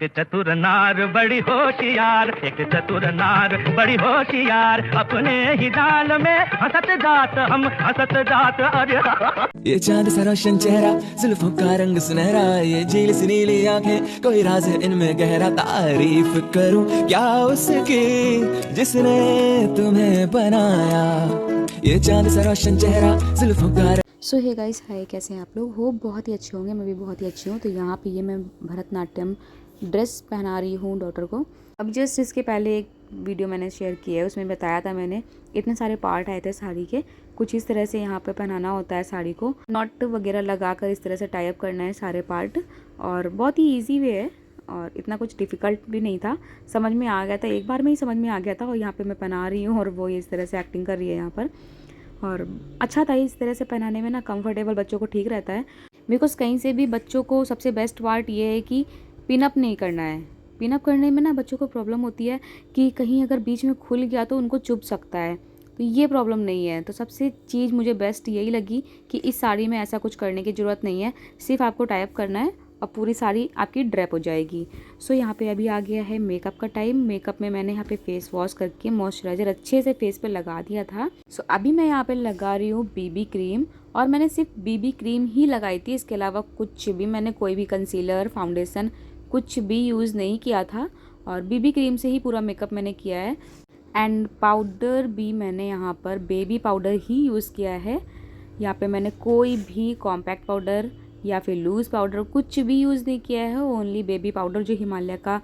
चतुर नार बड़ी होशियार, एक चतुर नार बड़ी होशियार, अपने ही दाल में हंसत जात हम हंसत जात। अरे ये चांद सा रोशन चेहरा, जुल्फों का रंग सुनहरा, ये झील सी नीली आंखें, कोई राज है इनमें गहरा। तारीफ करूं क्या उसकी जिसने तुम्हें बनाया, ये चांद सा रोशन चेहरा, जुल्फों का। सो हे गाइस, हाय, कैसे हैं आप लोग? होप बहुत ही अच्छे होंगे। मैं भी बहुत ही अच्छी हूँ। तो यहाँ पे ये मैं भरतनाट्यम ड्रेस पहना रही हूँ डॉटर को। अब जस्ट इसके पहले एक वीडियो मैंने शेयर किया है, उसमें बताया था मैंने इतने सारे पार्ट आए थे साड़ी के। कुछ इस तरह से यहाँ पे पहनाना होता है साड़ी को, नॉट वगैरह लगा कर इस तरह से टाई अप करना है सारे पार्ट। और बहुत ही ईजी वे है और इतना कुछ डिफ़िकल्ट भी नहीं था, समझ में आ गया था, एक बार में ही समझ में आ गया था। और यहाँ पर मैं पहना रही हूँ और वो इस तरह से एक्टिंग कर रही है यहाँ पर। और अच्छा था इस तरह से पहनाने में ना, कंफर्टेबल बच्चों को ठीक रहता है। बिकॉज कहीं से भी बच्चों को सबसे बेस्ट पार्ट ये है कि पिनअप नहीं करना है। पिनअप करने में ना बच्चों को प्रॉब्लम होती है कि कहीं अगर बीच में खुल गया तो उनको चुभ सकता है, तो ये प्रॉब्लम नहीं है। तो सबसे चीज़ मुझे बेस्ट यही लगी कि इस साड़ी में ऐसा कुछ करने की ज़रूरत नहीं है, सिर्फ आपको टाई अप करना है और पूरी साड़ी आपकी ड्रैप हो जाएगी। सो यहाँ पे अभी आ गया है मेकअप का टाइम। मेकअप में मैंने यहाँ पे फेस वॉश करके मॉइस्चराइजर अच्छे से फेस पे लगा दिया था। सो अभी मैं यहाँ पे लगा रही हूँ बीबी क्रीम, और मैंने सिर्फ बीबी क्रीम ही लगाई थी, इसके अलावा कुछ भी मैंने कोई भी कंसीलर फाउंडेशन कुछ भी यूज़ नहीं किया था। और बीबी क्रीम से ही पूरा मेकअप मैंने किया है। एंड पाउडर भी मैंने यहाँ पर बेबी पाउडर ही यूज़ किया है। यहाँ पे मैंने कोई भी कॉम्पैक्ट पाउडर या फिर लूज़ पाउडर कुछ भी यूज़ नहीं किया है, ओनली बेबी पाउडर जो हिमालय का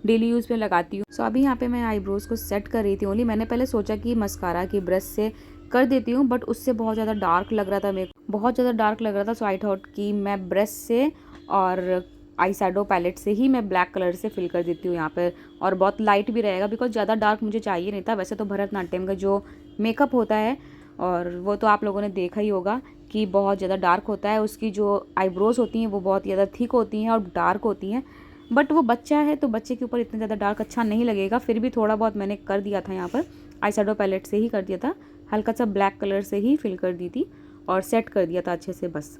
डेली यूज़ में लगाती हूँ। सो अभी यहाँ पे मैं आईब्रोज़ को सेट कर रही थी ओनली। मैंने पहले सोचा कि मस्कारा की ब्रश से कर देती हूँ, बट उससे बहुत ज़्यादा डार्क लग रहा था, मेरे बहुत ज़्यादा डार्क लग रहा था। सो आई थॉट कि मैं ब्रश से और आई शैडो पैलेट से ही मैं ब्लैक कलर से फिल कर देती हूँ यहाँ पर, और बहुत लाइट भी रहेगा बिकॉज ज़्यादा डार्क मुझे चाहिए नहीं था। वैसे तो भरतनाट्यम का जो मेकअप होता है, और वो तो आप लोगों ने देखा ही होगा कि बहुत ज़्यादा डार्क होता है, उसकी जो आईब्रोज़ होती हैं वो बहुत ज़्यादा थिक होती हैं और डार्क होती हैं। बट वो बच्चा है तो बच्चे के ऊपर इतना ज़्यादा डार्क अच्छा नहीं लगेगा, फिर भी थोड़ा बहुत मैंने कर दिया था यहाँ पर, आई शैडो पैलेट से ही कर दिया था, हल्का सा ब्लैक कलर से ही फिल कर दी थी और सेट कर दिया था अच्छे से बस।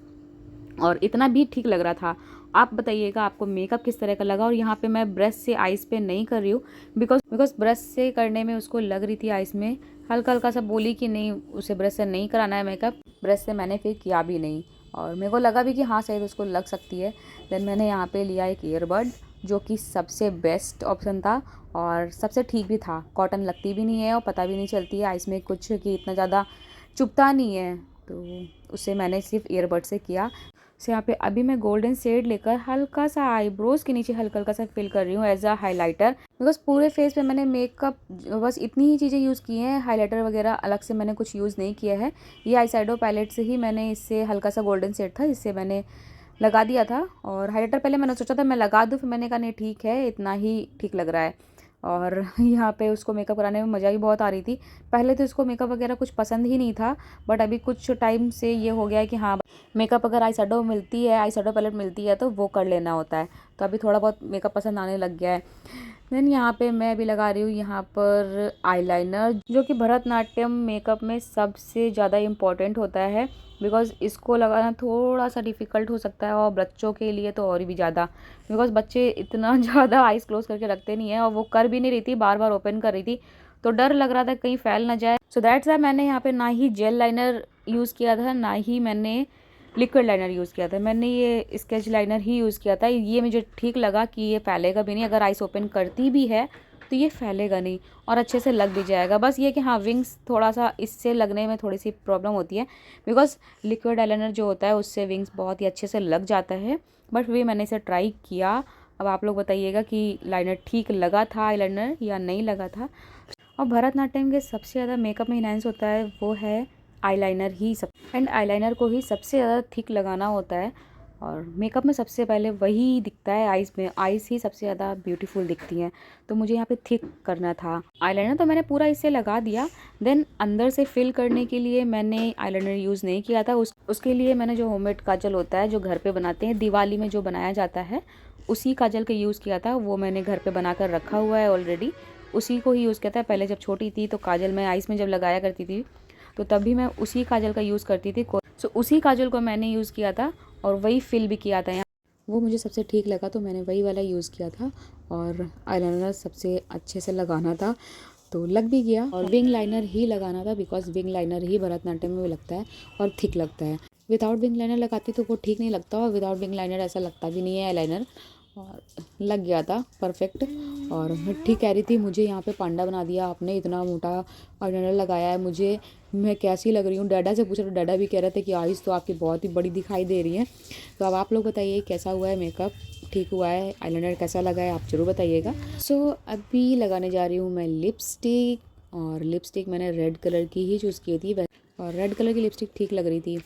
और इतना भी ठीक लग रहा था। आप बताइएगा आपको मेकअप किस तरह का लगा। और यहाँ पे मैं ब्रश से आइज़ पे नहीं कर रही हूँ बिकॉज ब्रश से करने में उसको लग रही थी आइज़ में, हल्का हल्का सा बोली कि नहीं उसे ब्रश से नहीं कराना है मेकअप। ब्रश से मैंने फिर किया भी नहीं, और मेरे को लगा भी कि हाँ शायद उसको लग सकती है। देन मैंने यहाँ पे लिया एक ईयरबड, जो कि सबसे बेस्ट ऑप्शन था और सबसे ठीक भी था। कॉटन लगती भी नहीं है और पता भी नहीं चलती है आइज़ में कुछ कि इतना ज़्यादा चुभता नहीं है, तो उससे मैंने सिर्फ ईयरबड से किया। सो यहाँ पे अभी मैं गोल्डन शेड लेकर हल्का सा आईब्रोज़ के नीचे हल्का हल्का सा फिल कर रही हूँ एज अ हाइलाइटर। बिकॉज पूरे फेस पे मैंने मेकअप बस इतनी ही चीज़ें यूज़ की हैं, हाइलाइटर वगैरह अलग से मैंने कुछ यूज़ नहीं किया है। ये आई शैडो पैलेट से ही मैंने इससे हल्का सा गोल्डन शेड था, इससे मैंने लगा दिया था। और हाइलाइटर पहले मैंने सोचा था मैं लगा दूँ, फिर मैंने कहा नहीं ठीक है, इतना ही ठीक लग रहा है। और यहाँ पे उसको मेकअप कराने में मज़ा भी बहुत आ रही थी। पहले तो इसको मेकअप वगैरह कुछ पसंद ही नहीं था, बट अभी कुछ टाइम से ये हो गया है कि हाँ मेकअप अगर आई शैडो मिलती है, आई शैडो पैलेट मिलती है तो वो कर लेना होता है। तो अभी थोड़ा बहुत मेकअप पसंद आने लग गया है। देन यहाँ पे मैं अभी लगा रही हूँ यहाँ पर आईलाइनर, जो कि भरतनाट्यम मेकअप में सबसे ज़्यादा इम्पॉर्टेंट होता है। बिकॉज इसको लगाना थोड़ा सा डिफ़िकल्ट हो सकता है, और बच्चों के लिए तो और भी ज़्यादा, बिकॉज बच्चे इतना ज़्यादा आइज़ क्लोज करके रखते नहीं हैं, और वो कर भी नहीं रही थी, बार बार ओपन कर रही थी, तो डर लग रहा था कहीं फैल ना जाए। सो दैट्स व्हाई मैंने यहाँ पे ना ही जेल लाइनर यूज़ किया था, ना ही मैंने लिक्विड लाइनर यूज़ किया था, मैंने ये स्केच लाइनर ही यूज़ किया था। ये मुझे ठीक लगा कि ये फैलेगा भी नहीं, अगर आइस ओपन करती भी है तो ये फैलेगा नहीं और अच्छे से लग भी जाएगा। बस ये कि हाँ विंग्स थोड़ा सा इससे लगने में थोड़ी सी प्रॉब्लम होती है, बिकॉज लिक्विड आईलाइनर जो होता है उससे विंग्स बहुत ही अच्छे से लग जाता है। बट फिर मैंने इसे ट्राई किया। अब आप लोग बताइएगा कि लाइनर ठीक लगा था आईलाइनर या नहीं लगा था। और भरतनाट्यम के सबसे ज़्यादा मेकअप में इनहेंस होता है वो है आईलाइनर ही सब, एंड आईलाइनर को ही सबसे ज़्यादा थिक लगाना होता है। और मेकअप में सबसे पहले वही दिखता है आइज़ में, आइज़ ही सबसे ज़्यादा ब्यूटीफुल दिखती हैं। तो मुझे यहाँ पे थिक करना था आईलाइनर, तो मैंने पूरा इससे लगा दिया। देन अंदर से फिल करने के लिए मैंने आईलाइनर यूज़ नहीं किया था। उसके लिए मैंने जो होममेड काजल होता है जो घर पे बनाते हैं, दिवाली में जो बनाया जाता है, उसी काजल का यूज़ किया था। वो मैंने घर पर बना कर रखा हुआ है ऑलरेडी, उसी को ही यूज़ किया था। पहले जब छोटी थी तो काजल मैं आइज़ में जब लगाया करती थी तो तभी मैं उसी काजल का यूज़ करती थी। सो उसी काजल को मैंने यूज़ किया था और वही फिल भी किया था यहाँ। वो मुझे सबसे ठीक लगा तो मैंने वही वाला यूज़ किया था। और आईलाइनर सबसे अच्छे से लगाना था तो लग भी गया, और विंग लाइनर ही लगाना था बिकॉज विंग लाइनर ही भरतनाट्यम में भी लगता है और थिक लगता है। विदाउट विंग लाइनर लगाती तो वो ठीक नहीं लगता, और विदाउट विंग लाइनर ऐसा लगता भी नहीं है आईलाइनर। और लग गया था परफेक्ट। और मिट्टी कह रही थी मुझे यहाँ पे पांडा बना दिया आपने, इतना मोटा आईलाइनर लगाया है मुझे, मैं कैसी लग रही हूँ। डैडा से पूछा तो डैडा भी कह रहे थे कि आइज़ तो आपकी बहुत ही बड़ी दिखाई दे रही है। तो अब आप लोग बताइए कैसा हुआ है मेकअप, ठीक हुआ है, आईलाइनर कैसा लगा है, आप ज़रूर बताइएगा। सो अभी लगाने जा रही हूँ मैं लिपस्टिक, और लिपस्टिक मैंने रेड कलर की ही चूज़ की थी और रेड कलर की लिपस्टिक ठीक लग रही थी।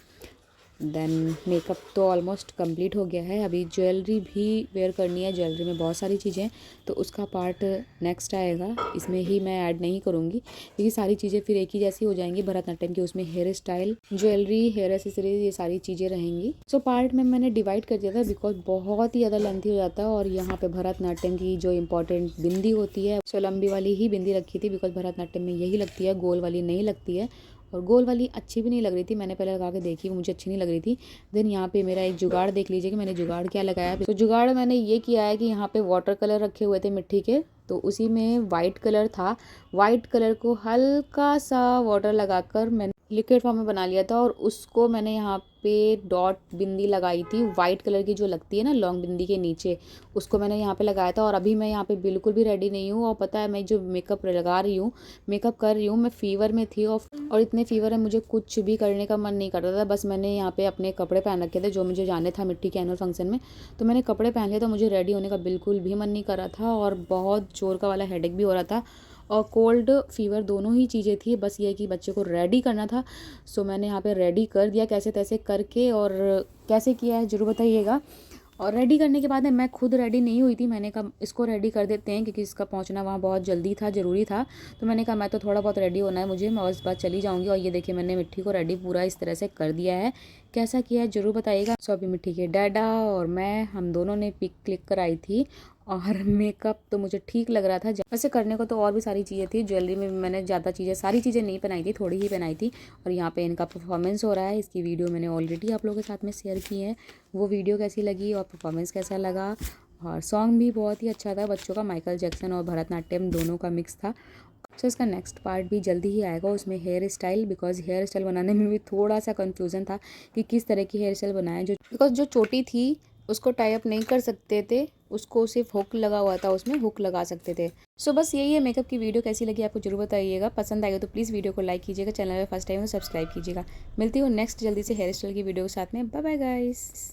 देन मेकअप तो ऑलमोस्ट कंप्लीट हो गया है। अभी ज्वेलरी भी वेयर करनी है, ज्वेलरी में बहुत सारी चीज़ें, तो उसका पार्ट नेक्स्ट आएगा, इसमें ही मैं ऐड नहीं करूँगी क्योंकि सारी चीज़ें फिर एक ही जैसी हो जाएंगी भरतनाट्यम की। उसमें hair style, jewellery, hair accessories, ये सारी चीज़ें रहेंगी। सो पार्ट में मैंने डिवाइड कर दिया था बिकॉज बहुत ही ज़्यादा लेंथी हो जाता है। और यहाँ पे भरतनाट्यम की जो इंपॉर्टेंट बिंदी होती है, सो लंबी वाली ही बिंदी रखी थी बिकॉज भरतनाट्यम में यही लगती है, गोल वाली नहीं लगती है। और गोल वाली अच्छी भी नहीं लग रही थी, मैंने पहले लगा के देखी, वो मुझे अच्छी नहीं लग रही थी। देन यहाँ पे मेरा एक जुगाड़ देख लीजिए कि मैंने जुगाड़ क्या लगाया। तो जुगाड़ मैंने ये किया है कि यहाँ पे वाटर कलर रखे हुए थे मिट्टी के, तो उसी में वाइट कलर था, वाइट कलर को हल्का सा वाटर लगाकर मैंने लिक्विड फॉर्म में बना लिया था। और उसको मैंने यहाँ पे डॉट बिंदी लगाई थी, वाइट कलर की जो लगती है ना लॉन्ग बिंदी के नीचे, उसको मैंने यहाँ पे लगाया था। और अभी मैं यहाँ पे बिल्कुल भी रेडी नहीं हूँ, और पता है मैं जो मेकअप लगा रही हूँ, मेकअप कर रही हूँ, मैं फीवर में थी और इतने फीवर है मुझे कुछ भी करने का मन नहीं करता था। बस मैंने यहाँ पे अपने कपड़े पहन रखे थे जो मुझे जाने था मिट्टी के एनुअल फंक्शन में, तो मैंने कपड़े पहन लिए, तो मुझे रेडी होने का बिल्कुल भी मन नहीं कर रहा था। और बहुत जोर का वाला हेडेक भी हो रहा था और कोल्ड फीवर, दोनों ही चीज़ें थी। बस ये कि बच्चे को रेडी करना था, सो मैंने यहाँ पे रेडी कर दिया कैसे तैसे करके। और कैसे किया है ज़रूर बताइएगा। और रेडी करने के बाद में मैं खुद रेडी नहीं हुई थी, मैंने कहा इसको रेडी कर देते हैं क्योंकि इसका पहुंचना वहाँ बहुत जल्दी था, ज़रूरी था। तो मैंने कहा मैं तो थोड़ा बहुत रेडी होना है मुझे, मैं उस बाद चली जाऊँगी। और ये देखिए मैंने मिट्टी को रेडी पूरा इस तरह से कर दिया है। कैसा किया है ज़रूर बताइएगा। सो अभी मिट्टी के डैडा और मैं, हम दोनों ने पिक क्लिक कराई थी। और मेकअप तो मुझे ठीक लग रहा था। वैसे करने को तो और भी सारी चीज़ें थी, ज्वेलरी में मैंने ज़्यादा चीज़ें, सारी चीज़ें नहीं पहनाई थी, थोड़ी ही पहनाई थी। और यहाँ पे इनका परफॉर्मेंस हो रहा है, इसकी वीडियो मैंने ऑलरेडी आप लोगों के साथ में शेयर की है। वो वीडियो कैसी लगी और परफॉर्मेंस कैसा लगा। और सॉन्ग भी बहुत ही अच्छा था बच्चों का, माइकल जैक्सन और भरतनाट्यम दोनों का मिक्स था। सो इसका नेक्स्ट पार्ट भी जल्दी ही आएगा, उसमें hair style, because hair style बनाने में भी थोड़ा सा कन्फ्यूज़न था कि किस तरह की हेयर स्टाइल बनाए, जो बिकॉज जो चोटी थी उसको टाई अप नहीं कर सकते थे, उसको सिर्फ हुक लगा हुआ था, उसमें हुक लगा सकते थे। सो बस यही है मेकअप की वीडियो। कैसी लगी आपको जरूर बताइएगा, पसंद आएगा तो प्लीज़ वीडियो को लाइक कीजिएगा, चैनल में फर्स्ट टाइम तो सब्सक्राइब कीजिएगा। मिलती हूँ नेक्स्ट जल्दी से हेयर स्टाइल की वीडियो के साथ में। Bye bye guys.